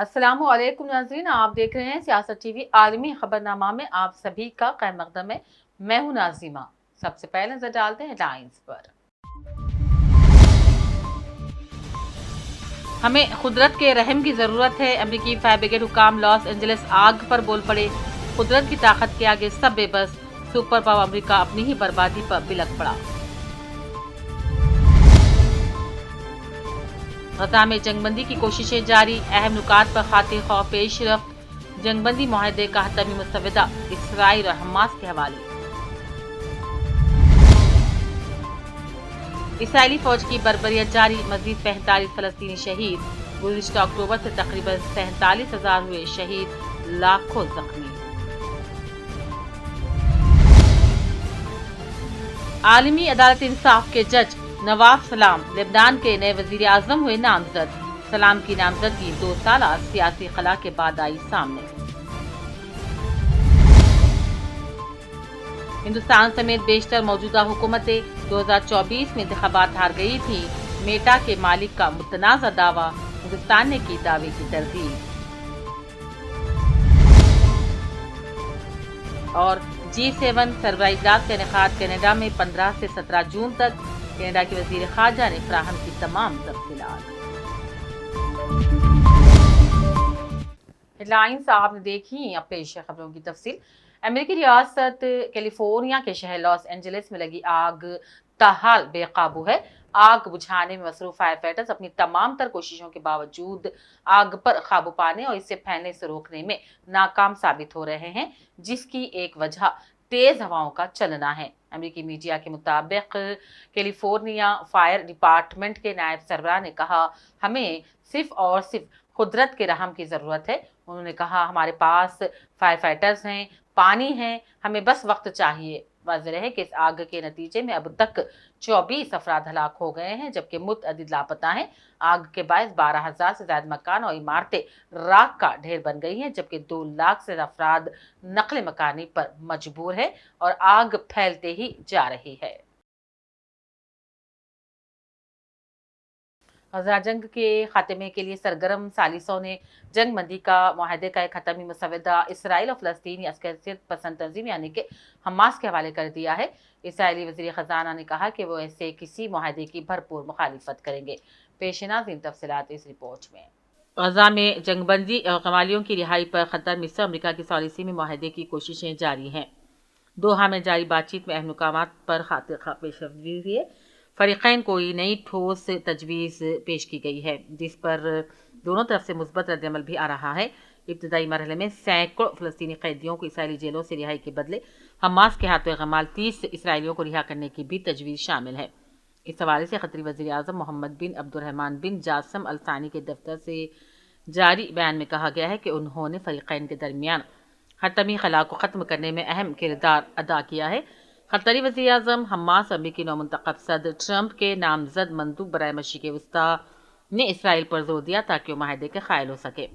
अस्सलामु अलैकुम नाज़रीन, आप देख रहे हैं सियासत टीवी आलमी खबरनामा में आप सभी का खैर मकदम है। मैं हूं नाज़िमा। सबसे पहले नजर डालते हैं हेडलाइंस पर। हमें कुदरत के रहम की जरूरत है। अमेरिकी फायर ब्रिगेड हुकाम लॉस एंजलिस आग पर बोल पड़े। कुदरत की ताकत के आगे सब बेबस। सुपर पावर अमेरिका अपनी ही बर्बादी पर बिलक पड़ा। गजा में जंगबंदी की कोशिशें जारी। अहम नुकात पर खातिर खौफ पेशरफ्त। जंगबंदी मुआहदे का हतमी मुस्तविदा इसराइल और हमास के हवाले। इसराइली फौज की बर्बरियत जारी। मजीद 45 फलस्तीनी शहीद। गुज़िश्ता अक्टूबर से तकरीबन 47,000 हुए शहीद, लाखों जख्मी। आलमी अदालत इंसाफ के जज नवाफ सलाम लेबनान के नए वजीर आजम हुए नामजद। सलाम की नामजदगी 2 साल सियासी खला के बाद आई सामने। हिंदुस्तान समेत बेशतर मौजूदा हुकूमतें 2024 में इंतखाबात हार गई थी। मेटा के मालिक का मुतनाज़ा दावा। हिंदुस्तान ने की दावे की तरदीद। और G7 सरबराह इजलास का इनेकाद कनाडा में 15 से 17 जून तक। कनाडा के वजीर खारजा ने फराहम की तमाम तफसीलात। हेडलाइंस आपने देखी, अब पेश है खबरों की तफसील। अमेरिकी रियासत कैलिफोर्निया के शहर लॉस एंजलिस में लगी आग ताहाल बेकाबू है। आग बुझाने में मसरूफ फायर फाइटर्स अपनी तमाम तर कोशिशों के बावजूद आग पर काबू पाने और इसे फैलने से रोकने में नाकाम साबित हो रहे हैं, जिसकी एक वजह तेज हवाओं का चलना है। अमेरिकी मीडिया के मुताबिक कैलिफोर्निया फायर डिपार्टमेंट के नायब सरबराह ने कहा, हमें सिर्फ और सिर्फ कुदरत के रहम की जरूरत है। उन्होंने कहा, हमारे पास फायर फाइटर्स हैं, पानी है, हमें बस वक्त चाहिए। वाज़ेह है कि इस आग के नतीजे में अब तक 24 अफराद हलाक हो गए हैं, जबकि मुतअद्दिद लापता हैं। आग के बायस 12,000 से ज्यादा मकान और इमारतें राख का ढेर बन गई हैं, जबकि 2 लाख से ज्यादा अफराद नकल मकानी पर मजबूर है और आग फैलते ही जा रही है। गजा जंग के खात्मे के लिए सरगर्म सालिसों ने जंग बंदी का मुआहदे का एक हतमी मुसवदा इसराइल और फलस्तीनी अस्करियत पसंद तंजीम यानी कि हमास के हवाले कर दिया है। इसराइली वज़ीर ख़जाना ने कहा कि वो ऐसे किसी मुआहदे की भरपूर मुखालिफत करेंगे। पेशनाज़ीन तफसीलात इस रिपोर्ट में। गजा में जंगबंदी और कमालियों की रिहाई पर खतर मिस्र अमरीका की पॉलिसी में मुआहदे की कोशिशें जारी हैं। दोहा में जारी बातचीत में अहम मुकामात पर खातिर खा पेशरफ्त हुई है। फरीक़ैन को नई ठोस तजवीज़ पेश की गई है, जिस पर दोनों तरफ से मुस्बत रद्दअमल भी आ रहा है। इब्तदाई मरहले में सैकड़ों फ़लस्तीनी कैदियों को इसराइली जेलों से रिहाई के बदले हमास के हाथों गमाल 30 इसराइलियों को रिहा करने की भी तजवीज़ शामिल है। इस हवाले से खतरी वज़ीर आज़म मोहम्मद बिन अब्दुर्रहमान बिन जासम अल सानी के दफ्तर से जारी बयान में कहा गया है कि उन्होंने फरीक़ैन के दरमियान हतमी खला को ख़त्म करने में अहम किरदार अदा किया है। क़तरी वज़ीर आज़म हमास अमरीकी नौमुंतखब सदर ट्रंप के नामजद मंदूब बराए मशरिक़ वस्ता ने इसराइल पर जोर दिया ताकि वो माहदे के क़ायल हो सके।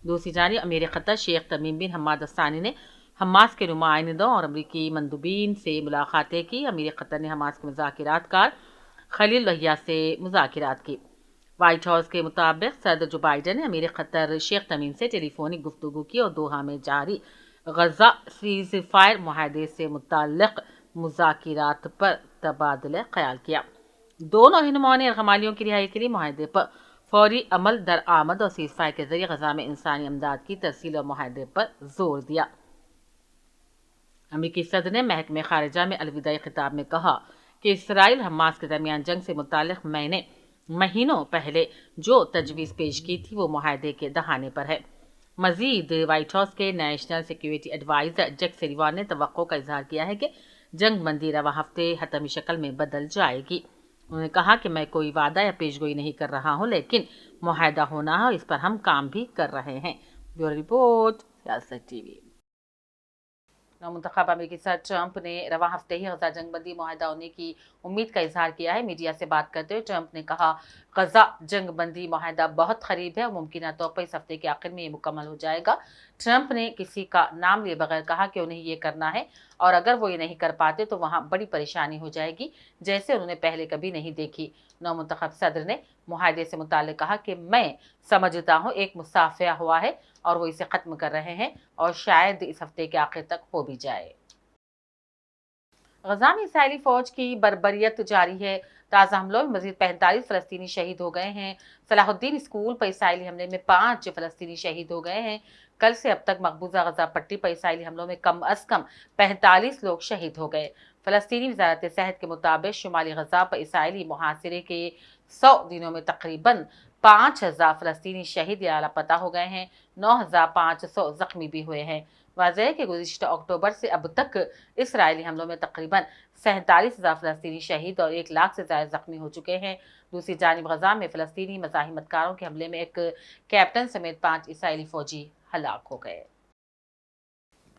दूसरी जानिब अमीर क़तर शेख तमीम बिन हम्माद अस्सानी ने हमास के नुमाइंदों और अमरीकी मंदूबीन से मुलाकातें की। अमीर क़तर ने हमास के मुज़ाकिरातकार खलील लहिया से मुज़ाकिरात की। व्हाइट हाउस के मुताबिक सदर जो बाइडन ने अमीर क़तर शेख तमीम से टेलीफोनिक गुफ्तगू की और दोहा में जारी गजा सीज़ फायर मुआहदे से मुताल्लिक़ मुज़ाकिरात पर तबादला ख्याल किया। दोनों रहनुमाओं ने गमालियों की रिहाई के लिए मुआहदे पर फौरी अमल दरआमद और सीज़ फायर के जरिए गजा में इंसानी इमदाद की तरसील और मुआहदे पर जोर दिया। अमेरिकी सदर ने महकमे खारिजा में अलविदाई खिताब में कहा कि इसराइल हमास के दरमियान जंग से मुताल्लिक़ मैंने महीनों पहले जो तजवीज़ पेश की थी वो मुआहदे के दहाने पर है। मजीद व्हाइट हाउस के नेशनल सिक्योरिटी एडवाइज़र जैक सलीवान ने तवक्को का इजहार किया है कि जंग बंदी रवा हफ्ते हतमी शक्ल में बदल जाएगी। उन्होंने कहा कि मैं कोई वादा या पेशगोई नहीं कर रहा हूँ, लेकिन मुआहदा होना है और इस पर हम काम भी कर रहे हैं। ब्यूरो रिपोर्ट, सियासत टीवी। नौमुंतखब अमेरिकी सदर ट्रंप ने रवा हफ्ते ही गजा जंगबंदी मुआहदा होने की उम्मीद का इजहार किया है। मीडिया से बात करते हुए ट्रंप ने कहा, गजा जंगबंदी मुआहदा बहुत करीब है और मुमकिन तौर पर इस हफ्ते के आखिर में ये मुकम्मल हो जाएगा। ट्रंप ने किसी का नाम लिए बगैर कहा कि उन्हें ये करना है और अगर वो ये नहीं कर पाते तो वहाँ बड़ी परेशानी हो जाएगी, जैसे उन्होंने पहले कभी नहीं देखी। नौमुंतखब सदर ने معاہدے سے متعلق کہا کہ میں سمجھتا ہوں ایک مسافیہ ہوا ہے اور وہ اسے ختم کر رہے ہیں اور شاید اس ہفتے کے آخر تک ہو بھی جائے۔ غزہ میں اسرائیلی فوج کی بربریت جاری ہے۔ تازہ حملوں میں مزید 45 فلسطینی شہید ہو گئے ہیں۔ صلاح الدین اسکول پر اسرائیلی حملے میں 5 فلسطینی شہید ہو گئے ہیں۔ کل سے اب تک مقبوضہ غزہ پٹی پر اسرائیلی حملوں میں کم از کم 45 لوگ شہید ہو گئے۔ فلسطینی وزارت صحت کے مطابق شمالی غزہ پر اسرائیلی محاصرے کے 100 دنوں میں تقریباً 5000 فلسطینی شہید یا لاپتہ ہو گئے ہیں، 9500 زخمی بھی ہوئے ہیں۔ واضح ہے کہ گزشتہ اکتوبر سے اب تک اسرائیلی حملوں میں تقریباً 47,000 فلسطینی شہید اور 1 لاکھ سے زائد زخمی ہو چکے ہیں۔ دوسری جانب غزہ میں فلسطینی مزاحمت کاروں کے حملے میں ایک کیپٹن سمیت 5 اسرائیلی فوجی ہلاک ہو گئے۔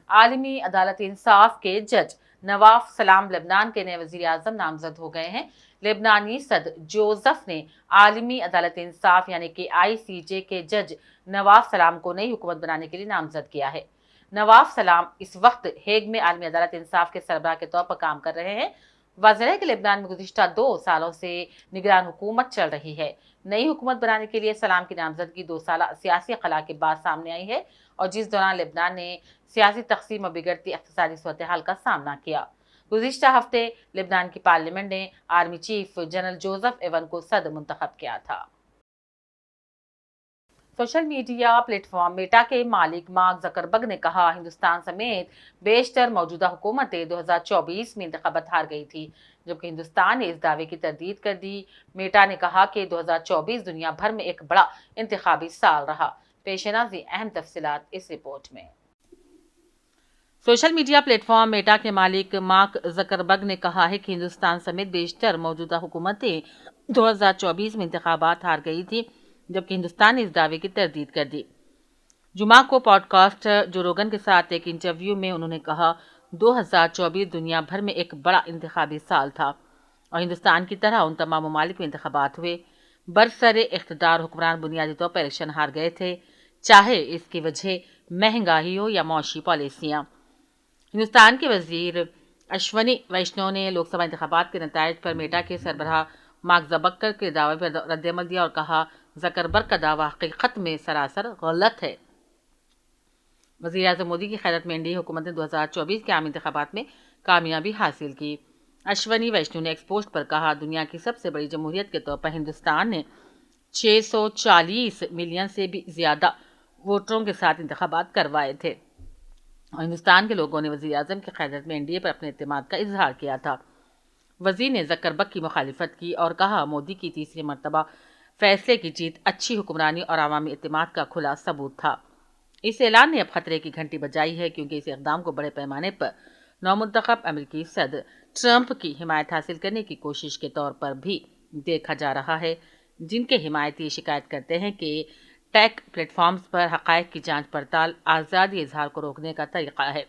عالمی عدالت انصاف کے جج نواف سلام لبنان کے نئے وزیر اعظم نامزد ہو گئے ہیں۔ لبنانی صدر جوزف نے عالمی عدالت انصاف یعنی کہ ICJ کے جج نواف سلام کو نئی حکومت بنانے کے لیے نامزد کیا ہے۔ نواف سلام اس وقت ہیگ میں عالمی عدالت انصاف کے سربراہ کے طور پر کام کر رہے ہیں۔ واضح ہے کہ لبنان میں گزشتہ 2 سالوں سے نگران حکومت چل رہی ہے۔ نئی حکومت بنانے کے لیے سلام کی نامزدگی 2 سالہ سیاسی خلا کے بعد سامنے آئی ہے اور جس دوران لبنان نے سیاسی تقسیم اور بگڑتی اقتصادی صورتحال کا سامنا کیا۔ گزشتہ ہفتے لبنان کی پارلیمنٹ نے army chief general Joseph even کو صدر منتخب کیا تھا۔ Social media plate form meta کے مالک مارک زکربرگ نے کہا ہندوستان سمیت بیشتر موجودہ حکومتیں 2024 میں انتخابات ہار گئی تھی، جبکہ ہندوستان نے اس دعوے کی تردید کر دی۔ میٹا نے کہا کہ 2024 دنیا بھر میں ایک بڑا انتخابی سال رہا۔ پیش نظر اہم تفصیلات اس رپورٹ میں۔ Social media plate form meta کے مالک مارک زکربرگ نے کہا ہے کہ ہندوستان سمیت بیشتر موجودہ حکومتیں 2024 میں انتخابات ہار گئی تھی، جبکہ ہندوستان نے اس دعوے کی تردید کر دی۔ جمعہ کو پوڈ کاسٹ جو روگن کے ساتھ ایک انٹرویو میں انہوں نے کہا 2024 دنیا بھر میں ایک بڑا انتخابی سال تھا اور ہندوستان کی طرح ان تمام ممالک میں انتخابات ہوئے۔ برسر اقتدار حکمران بنیادی طور پر الیکشن ہار گئے تھے، چاہے اس کی وجہ مہنگائی ہو یا معاشی پالیسیاں۔ ہندوستان کے وزیر اشونی ویشنو نے لوک سبھا انتخابات کے نتائج پر میٹا کے سربراہ مارک زکربرگ کے دعوے پر رد عمل دیا اور کہا زکربرگ کا دعویٰ حقیقت میں سراسر غلط ہے۔ وزیر اعظم مودی کی قیادت میں انڈیا حکومت نے 2024 کے عام انتخابات میں کامیابی حاصل کی۔ اشونی ویشنو نے ایکس پوسٹ پر کہا دنیا کی سب سے بڑی جمہوریت کے طور پر ہندوستان نے 640 ملین سے بھی زیادہ ووٹروں کے ساتھ انتخابات کروائے تھے اور ہندوستان کے لوگوں نے وزیر اعظم کی قیادت میں انڈیا پر اپنے اعتماد کا اظہار کیا تھا۔ وزیر نے زکربرگ کی مخالفت کی اور کہا مودی کی تیسری مرتبہ فیصلے کی جیت اچھی حکمرانی اور عوامی اعتماد کا کھلا ثبوت تھا۔ اس اعلان نے اب خطرے کی گھنٹی بجائی ہے کیونکہ اس اقدام کو بڑے پیمانے پر نومنتخب امریکی صدر ٹرمپ کی حمایت حاصل کرنے کی کوشش کے طور پر بھی دیکھا جا رہا ہے، جن کے حمایتی شکایت کرتے ہیں کہ ٹیک پلیٹ فارمز پر حقائق کی جانچ پڑتال آزادی اظہار کو روکنے کا طریقہ ہے۔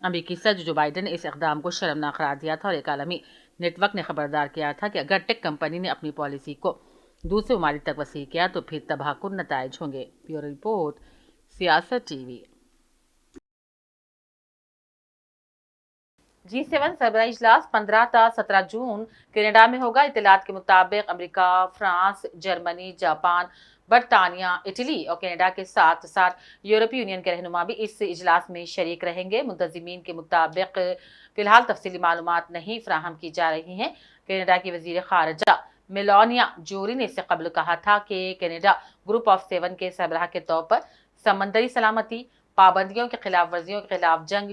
امریکی صدر جو بائیڈن نے اس اقدام کو شرمناک قرار دیا تھا اور ایک عالمی نیٹ ورک نے خبردار کیا تھا کہ اگر ٹیک کمپنی نے اپنی پالیسی کو دوسرے ممالک تک وسیع کیا تو پھر تباہ کن نتائج ہوں گے۔ بیورو رپورٹ سیاست ٹی وی۔ G7 سربراہی اجلاس 15 تا 17 جون کینیڈا میں ہوگا۔ اطلاعات کے مطابق امریکہ، فرانس، جرمنی، جاپان، برطانیہ، اٹلی اور کینیڈا کے ساتھ ساتھ یورپی یونین کے رہنما بھی اس اجلاس میں شریک رہیں گے۔ منتظمین کے مطابق فی الحال تفصیلی معلومات نہیں فراہم کی جا رہی ہیں۔ کینیڈا کی وزیر خارجہ میلانیا جولی نے اس سے قبل کہا تھا کہ کینیڈا گروپ آف 7 کے سربراہ کے طور پر سمندری سلامتی، پابندیوں کی خلاف ورزیوں کے خلاف جنگ،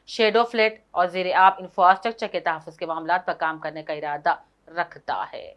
شیڈو فلیٹ اور زیر آب انفراسٹرکچر کے تحفظ کے معاملات پر کام کرنے کا ارادہ رکھتا ہے۔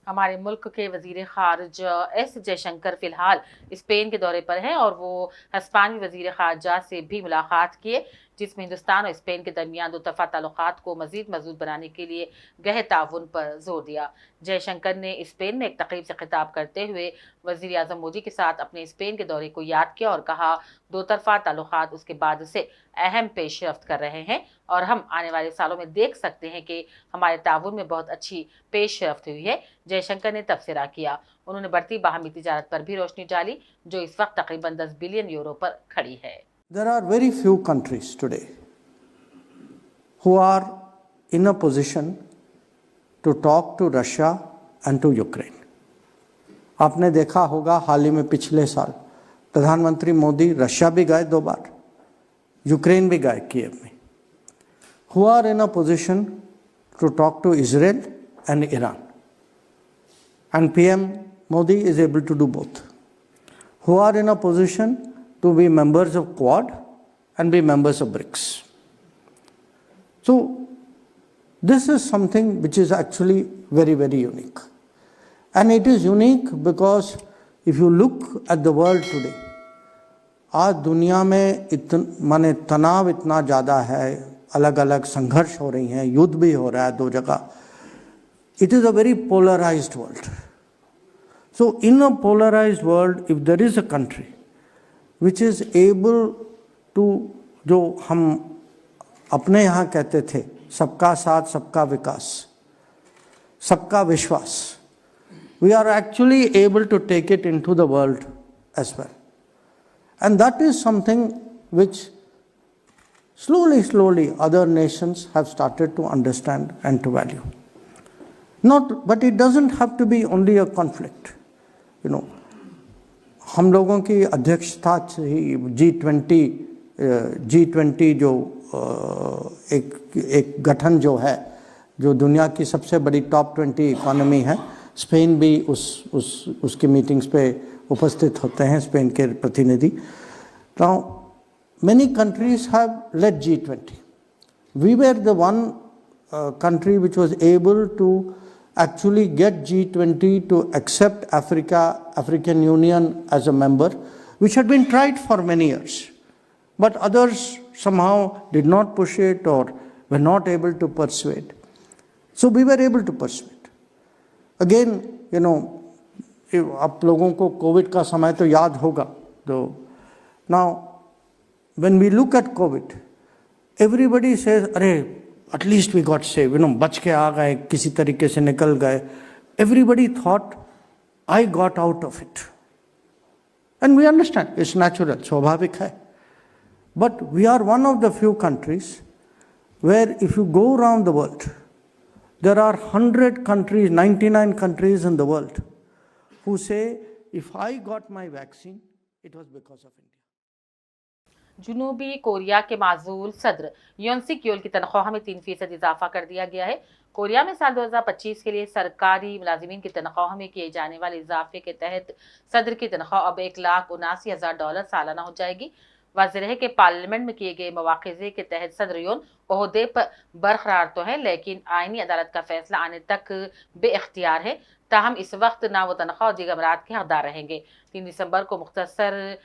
ہمارے ملک کے وزیر خارجہ ایس جے شنکر فی الحال اسپین کے دورے پر ہیں اور وہ ہسپانوی وزیر خارجہ سے بھی ملاقات کیے، جس میں ہندوستان اور اسپین کے درمیان دو طرفہ تعلقات کو مزید مضبوط بنانے کے لیے گہرے تعاون پر زور دیا۔ جے شنکر نے اسپین میں ایک تقریب سے خطاب کرتے ہوئے وزیر اعظم مودی کے ساتھ اپنے اسپین کے دورے کو یاد کیا اور کہا دو طرفہ تعلقات اس کے بعد سے اہم پیش رفت کر رہے ہیں اور ہم آنے والے سالوں میں دیکھ سکتے ہیں کہ ہمارے تعاون میں بہت اچھی پیش رفت ہوئی ہے۔ جے شنکر نے تبصرہ کیا۔ انہوں نے بڑھتی باہمی تجارت پر بھی روشنی ڈالی جو اس وقت تقریباً 10 بلین یورو پر کھڑی ہے۔ There are very few countries today who are in a position to talk to Russia and to Ukraine. आपने देखा होगा हाल ही में पिछले साल प्रधानमंत्री मोदी रशिया भी गए 2 बार, यूक्रेन भी गए कीव में, who are in a position to talk to Israel and Iran. And PM Modi is able to do both. Who are in a position to be members of Quad and be members of BRICS. So this is something which is actually very, very unique. And it is unique because if you look at the world today, आज दुनिया में माने तनाव इतना ज़्यादा है, अलग अलग संघर्ष हो रही हैं, युद्ध भी हो रहा है 2 जगह. It is a very polarized world. So in a polarized world, if there is a country which is able to, जो हम अपने यहाँ कहते थे, सबका साथ सबका विकास, सबका विश्वास, we are actually able to take it into the world as well. And that is something which slowly other nations have started to understand and to value. But it doesn't have to be only a conflict. You know, हम लोगों की अध्यक्षता ही G20 जो एक गठन जो है, जो दुनिया की सबसे बड़ी टॉप 20 इकोनॉमी है, स्पेन भी उसकी मीटिंग्स पे उपस्थित होते हैं, स्पेन के प्रतिनिधि. Now many countries have led G20. We were the one country which was able to actually get G20 to accept African Union as a member, which had been tried for many years. But others somehow did not push it or were not able to persuade. So we were able to persuade. Again, you know, आप लोगों को Covid का समय तो याद होगा. Now, when we look at COVID, everybody says, अरे, at least we got saved, you know, बच के आ गए, किसी तरीके से निकल गए. Everybody thought, I got out of it. And we understand, it's natural, स्वाभाविक है. But we are one of the few countries where if you go around the world, there are 100 countries, 99 countries in the world who say, if I got my vaccine, it was because of India. जुनूबी Korea के माजूल सदर यून सुक you'll की तनख्वाह में 3% इजाफा कर दिया गया है. कोरिया में साल 2025 के लिए सरकारी मुलाजिमीन की तनख्वाह में किए जाने वाले इजाफे के तहत सदर की तनख्वाह अब $1,79,000 सालाना हो जाएगी. वाज़ेह है कि पार्लियामेंट में किए गए मवाख़िज़े के तहत सदर यून ओहदे पर बरकरार तो है, लेकिन आईनी अदालत का फैसला आने तक बेइख्तियार है. ताहम इस वक्त ना वो तनख्वाह और दीगर अमरात के हकदार रहेंगे. 3 दिसंबर को मुख्तसर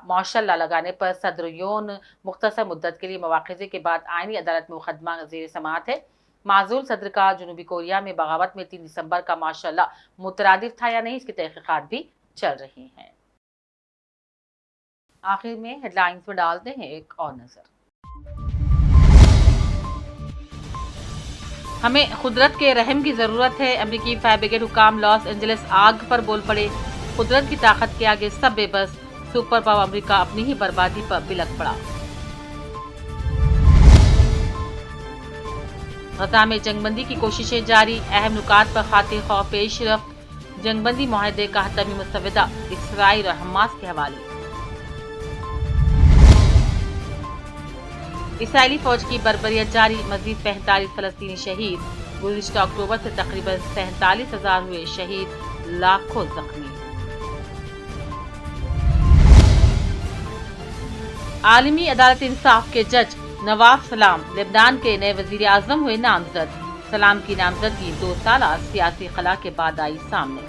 माशल्ला लगाने पर सदर यून मुख्तसर मुद्दत के लिए मवाख़िज़े के बाद आईनी अदालत में मुकदमा ज़ेर समाअत है. माजूल सदर का जुनूबी कोरिया में बगावत में 3 दिसंबर का माशल्ला मुतरादिफ था या नहीं, इसकी तहक़ीक़ात भी चल रही हैं. आखिर में हेडलाइंस में डालते हैं एक और नजर. हमें कुदरत के रहम की जरूरत है. अमरीकी फायर ब्रिगेड हुकाम लॉस एंजलिस आग पर बोल पड़े. कुदरत की ताकत के आगे सब बेबस. सुपर पावर अमरीका अपनी ही बर्बादी पर बिलक पड़ा. गजा में जंगबंदी की कोशिशें जारी. अहम नुकात पर खातिर खौफ पेशरफ्त. जंगबंदी मुआहदे का हतमी मुसवदा इसराइल और हमास के हवाले. इसराइली फौज की बर्बरियत जारी. मजीद 45 फलस्तीनी शहीद. गुज़िश्ता अक्टूबर से तकरीबन 47,000 हुए शहीद, लाखों जख्मी. आलमी अदालत इंसाफ के जज नवाफ सलाम लेबनान के नए वजीर आजम हुए नामजद. सलाम की नामजदगी 2 साल सियासी खला के बाद आई सामने.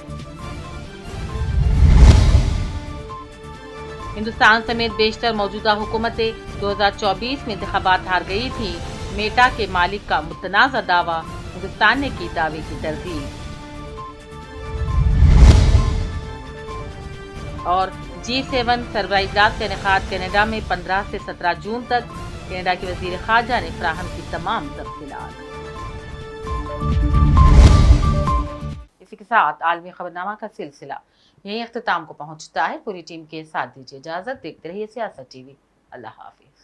हिंदुस्तान समेत बेशतर मौजूदा हुकूमतें 2024 में इंतखाबात हार गई थी. मेटा के मालिक का मुतनाज़ा दावा. हिंदुस्तान ने की दावे की तरदीद. और G7 सरबराह इजलास का इनेकाद कनाडा में 15 से 17 जून तक. कनाडा के वजीर खारजा ने फराहम की तमाम तफसीलात. इसी के साथ आलमी खबरनामा का सिलसिला यहीं अख्तिताम को पहुंचता है. पूरी टीम के साथ दीजिए इजाजत. देखते रहिए सियासत टीवी. अल्लाह हाफिज.